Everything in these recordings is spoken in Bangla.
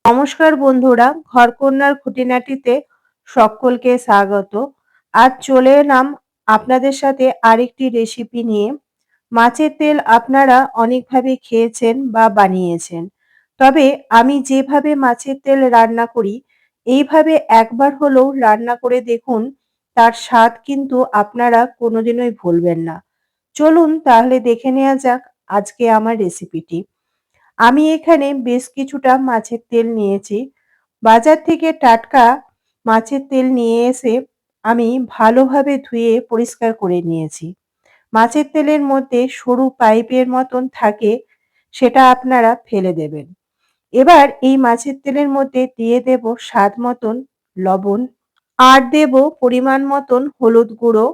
নমস্কার বন্ধুরা, ঘরকন্নার খুঁটিনাটিতে সকলকে স্বাগত। আজ চলে এলাম আপনাদের সাথে আরেকটি রেসিপি নিয়ে। মাছের তেল আপনারা অনেকভাবে খেয়েছেন বা বানিয়েছেন, তবে আমি যেভাবে মাছের তেল রান্না করি এইভাবে একবার হলেও রান্না করে দেখুন। তার স্বাদ কিন্তু আপনারা কোনোদিনই ভুলবেন না। চলুন তাহলে দেখে নেওয়া যাক আজকে আমার রেসিপিটি। আমি এখানে বেশ কিছুটা মাছের তেল নিয়েছি। বাজার থেকে টাটকা মাছের তেল নিয়ে এসে আমি ভালোভাবে ধুয়ে পরিষ্কার করে নিয়েছি। মাছের তেলের মধ্যে সরু পাইপের মতন থাকে, সেটা আপনারা ফেলে দেবেন। এবার এই মাছের তেলের মধ্যে দিয়ে দেব স্বাদ মতন লবণ, আর দেব পরিমাণ মতন হলুদ গুঁড়ো,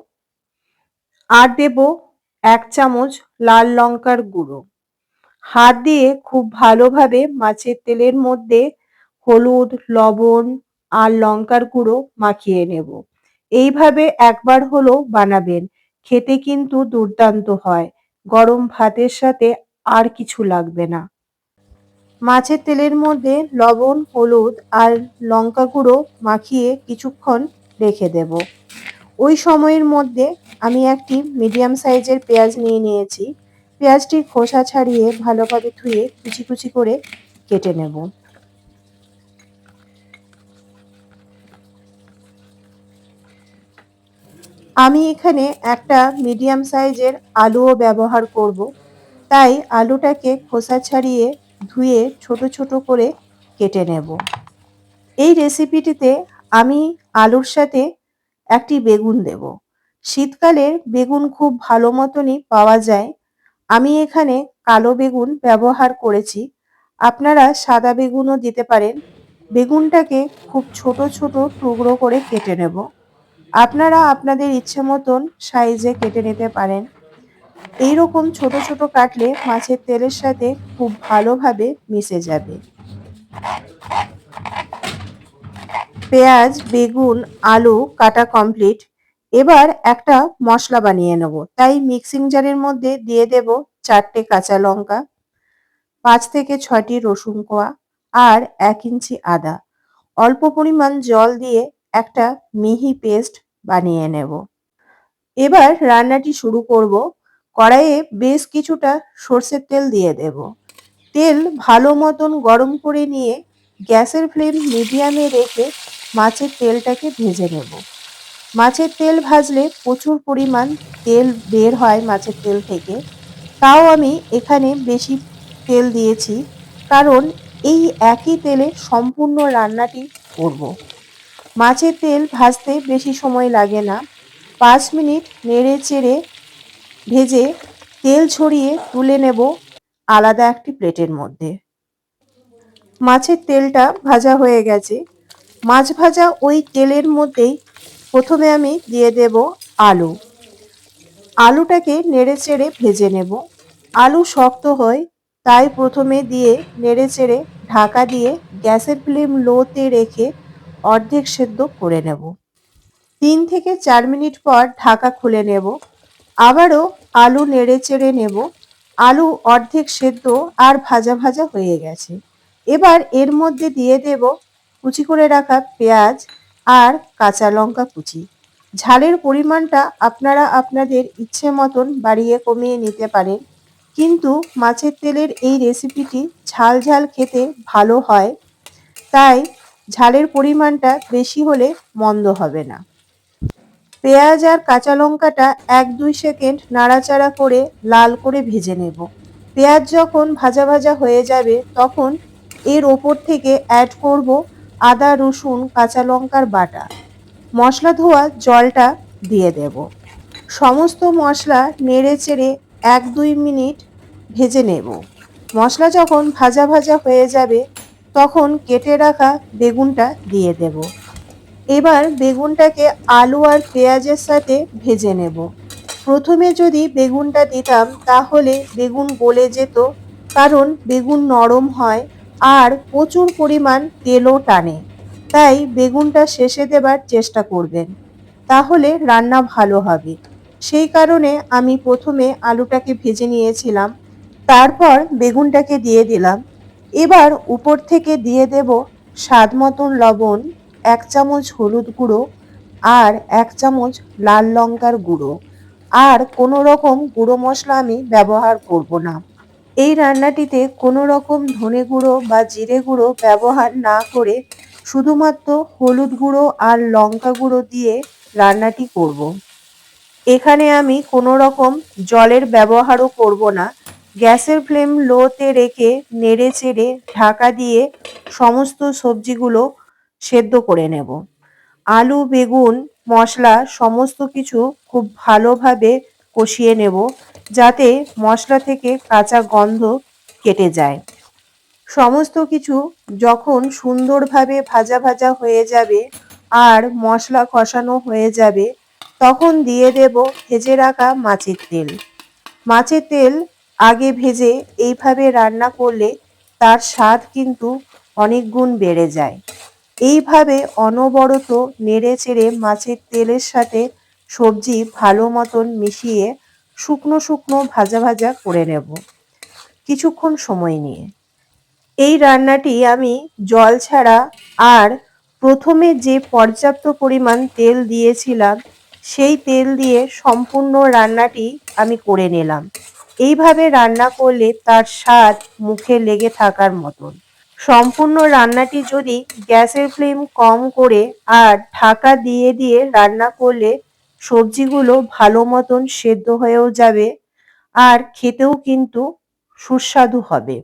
আর দেব ১ চামচ লাল লঙ্কার গুঁড়ো। হাত দিয়ে খুব ভালোভাবে মাছের তেলের মধ্যে হলুদ, লবণ আর লঙ্কার গুঁড়ো মাখিয়ে নেব। এইভাবে একবার হলেও বানাবেন, খেতে কিন্তু দুর্দান্ত হয়। গরম ভাতের সাথে আর কিছু লাগবে না। মাছের তেলের মধ্যে লবণ, হলুদ আর লঙ্কা গুঁড়ো মাখিয়ে কিছুক্ষণ রেখে দেব। ওই সময়ের মধ্যে আমি একটি মিডিয়াম সাইজের পেঁয়াজ নিয়ে নিয়েছি। পেঁয়াজটির খোসা ছাড়িয়ে ভালোভাবে ধুয়ে কুচি কুচি করে কেটে নেব। আমি এখানে একটা মিডিয়াম সাইজের আলুও ব্যবহার করব, তাই আলুটাকে খোসা ছাড়িয়ে ধুয়ে ছোট ছোট করে কেটে নেব। এই রেসিপিটিতে আমি আলুর সাথে একটি বেগুন দেব। শীতকালের বেগুন খুব ভালো মতনই পাওয়া যায়। আমি এখানে কালো বেগুন ব্যবহার করেছি, আপনারা সাদা বেগুনও দিতে পারেন। বেগুনটাকে খুব ছোট ছোট টুকরো করে কেটে নেব। আপনারা আপনাদের ইচ্ছে মতন সাইজে কেটে নিতে পারেন। এইরকম ছোট ছোট কাটলে মাছের তেলের সাথে খুব ভালোভাবে মিশে যাবে। পেঁয়াজ, বেগুন, আলু কাটা কমপ্লিট। এবার একটা মশলা বানিয়ে নেব, তাই মিক্সিং জারের মধ্যে দিয়ে দেব 4টে কাঁচা লঙ্কা, 5 থেকে 6টি রসুন কোয়া আর 1 ইঞ্চি আদা। অল্প পরিমাণ জল দিয়ে একটা মিহি পেস্ট বানিয়ে নেব। এবার রান্নাটি শুরু করব। কড়াইয়ে বেশ কিছুটা সর্ষের তেল দিয়ে দেব। তেল ভালো মতন গরম করে নিয়ে গ্যাসের ফ্লেম মিডিয়ামে রেখে মাছের তেলটাকে ভেজে নেব। মাছের তেল ভাজলে প্রচুর পরিমাণ তেল বের হয় মাছের তেল থেকে, তাও আমি এখানে বেশি তেল দিয়েছি, কারণ এই একই তেলে সম্পূর্ণ রান্নাটি করব। মাছের তেল ভাজতে বেশি সময় লাগে না। 5 মিনিট নেড়ে চেড়ে ভেজে তেল ছড়িয়ে তুলে নেব আলাদা একটি প্লেটের মধ্যে। মাছের তেলটা ভাজা হয়ে গেছে। মাছ ভাজা ওই তেলের মধ্যেই প্রথমে আমি দিয়ে দেব আলু। আলুটাকে নেড়ে চেড়ে ভেজে নেব। আলু শক্ত হয়, তাই প্রথমে দিয়ে নেড়ে চেড়ে ঢাকা দিয়ে গ্যাসের ফ্লেম লোতে রেখে অর্ধেক সেদ্ধ করে নেব। 3 থেকে 4 মিনিট পর ঢাকা খুলে নেব। আবারও আলু নেড়ে চেড়ে নেব। আলু অর্ধেক সেদ্ধ আর ভাজা ভাজা হয়ে গেছে। এবার এর মধ্যে দিয়ে দেব কুচি করে রাখা পেঁয়াজ আর কাঁচা লঙ্কা কুচি। ঝালের পরিমাণটা আপনারা আপনাদের ইচ্ছে মতন বাড়িয়ে কমিয়ে নিতে পারেন, কিন্তু মাছের তেলের এই রেসিপিটি ঝাল ঝাল খেতে ভালো হয়, তাই ঝালের পরিমাণটা বেশি হলে মন্দ হবে না। পেঁয়াজ আর কাঁচা লঙ্কাটা 1-2 সেকেন্ড নাড়াচাড়া করে লাল করে ভেজে নেব। পেঁয়াজ যখন ভাজা ভাজা হয়ে যাবে তখন এর ওপর থেকে অ্যাড করব আদা, রসুন, কাঁচা লঙ্কার বাটা। মশলা ধোয়া জলটা দিয়ে দেব। সমস্ত মশলা নেড়ে চেড়ে 1-2 মিনিট ভেজে নেব। মশলা যখন ভাজা ভাজা হয়ে যাবে তখন কেটে রাখা বেগুনটা দিয়ে দেব। এবার বেগুনটাকে আলু আর পেঁয়াজের সাথে ভেজে নেব। প্রথমে যদি বেগুনটা দিতাম তাহলে বেগুন গলে যেত, কারণ বেগুন নরম হয় আর প্রচুর পরিমাণ তেলও টানে। তাই বেগুনটা শেষে দেবার চেষ্টা করবেন, তাহলে রান্না ভালো হবে। সেই কারণে আমি প্রথমে আলুটাকে ভেজে নিয়েছিলাম, তারপর বেগুনটাকে দিয়ে দিলাম। এবার উপর থেকে দিয়ে দেব স্বাদ মতন লবণ, 1 চামচ হলুদ গুঁড়ো আর 1 চামচ লাল লঙ্কার গুঁড়ো। আর কোনো রকম গুঁড়ো মশলা আমি ব্যবহার করব না। এই রান্নাটিতে কোনো রকম ধনে গুঁড়ো বা জিরে গুঁড়ো ব্যবহার না করে শুধুমাত্র হলুদ গুঁড়ো আর লঙ্কা গুঁড়ো দিয়ে রান্নাটি করব। এখানে আমি কোনো রকম জলের ব্যবহারও করব না। গ্যাসের ফ্লেম লোতে রেখে নেড়ে চেড়ে ঢাকা দিয়ে সমস্ত সবজিগুলো সেদ্ধ করে নেব। আলু, বেগুন, মশলা সমস্ত কিছু খুব ভালোভাবে কষিয়ে নেব, যাতে মশলা থেকে কাঁচা গন্ধ কেটে যায়। সমস্ত কিছু যখন সুন্দরভাবে ভাজা ভাজা হয়ে যাবে আর মশলা কষানো হয়ে যাবে, তখন দিয়ে দেব ভেজে রাখা মাছের তেল। মাছের তেল আগে ভেজে এইভাবে রান্না করলে তার স্বাদ কিন্তু অনেক গুণ বেড়ে যায়। এইভাবে অনবরত নেড়ে চেড়ে মাছের তেলের সাথে সবজি ভালো মতন মিশিয়ে শুকনো শুকনো ভাজা ভাজা করে নেব কিছুক্ষণ সময় নিয়ে। এই রান্নাটি আমি জল ছাড়া আর প্রথমে যে পর্যাপ্ত পরিমাণ তেল দিয়েছিলাম সেই তেল দিয়ে সম্পূর্ণ রান্নাটি আমি করে নিলাম। এইভাবে রান্না করলে তার স্বাদ মুখে লেগে থাকার মতন। সম্পূর্ণ রান্নাটি যদি গ্যাসের ফ্লেম কম করে আর ঢাকা দিয়ে দিয়ে রান্না করলে সবজিগুলো ভালো মতন সেদ্ধ হয়েও যাবে আর খেতেও কিন্তু সুস্বাদু হবে।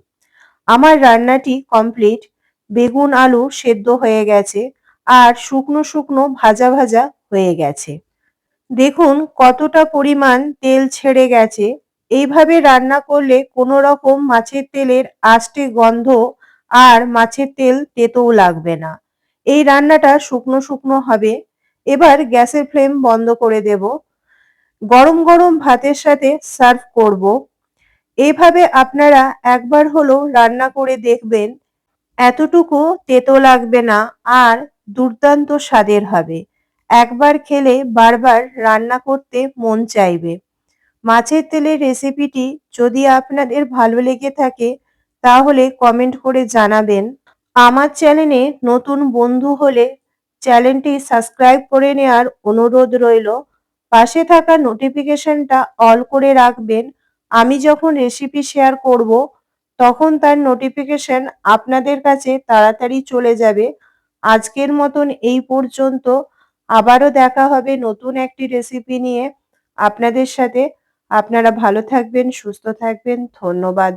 আমার রান্নাটি কমপ্লিট। বেগুন আলু সেদ্ধ হয়ে গেছে আর শুকনো শুকনো ভাজা ভাজা হয়ে গেছে। দেখুন কতটা পরিমাণ তেল ছেড়ে গেছে। এইভাবে রান্না করলে কোনো রকম মাছের তেলের আষ্টে গন্ধ আর মাছের তেল তেতোও লাগবে না। এই রান্নাটা শুকনো শুকনো হবে। এবার গ্যাসের ফ্লেম বন্ধ করে দেব। গরম গরম ভাতের সাথে সার্ভ করব। এইভাবে আপনারা একবার হলেও রান্না করে দেখবেন। এতটুকু তেতো লাগবে না আর দুর্দান্ত স্বাদের হবে। একবার খেলে বারবার রান্না করতে মন চাইবে। মাছের তেলের রেসিপিটি যদি আপনাদের ভালো লেগে থাকে তাহলে কমেন্ট করে জানাবেন। আমার চ্যানেলে নতুন বন্ধু হলে চ্যানেলটি সাবস্ক্রাইব করে নেওয়ার অনুরোধ রইল। পাশে থাকা নোটিফিকেশনটা অল করে রাখবেন। আমি যখন রেসিপি শেয়ার করব তখন তার নোটিফিকেশন আপনাদের কাছে তাড়াতাড়ি চলে যাবে। আজকের মতন এই পর্যন্ত। আবারও দেখা হবে নতুন একটি রেসিপি নিয়ে আপনাদের সাথে। আপনারা ভালো থাকবেন, সুস্থ থাকবেন। ধন্যবাদ।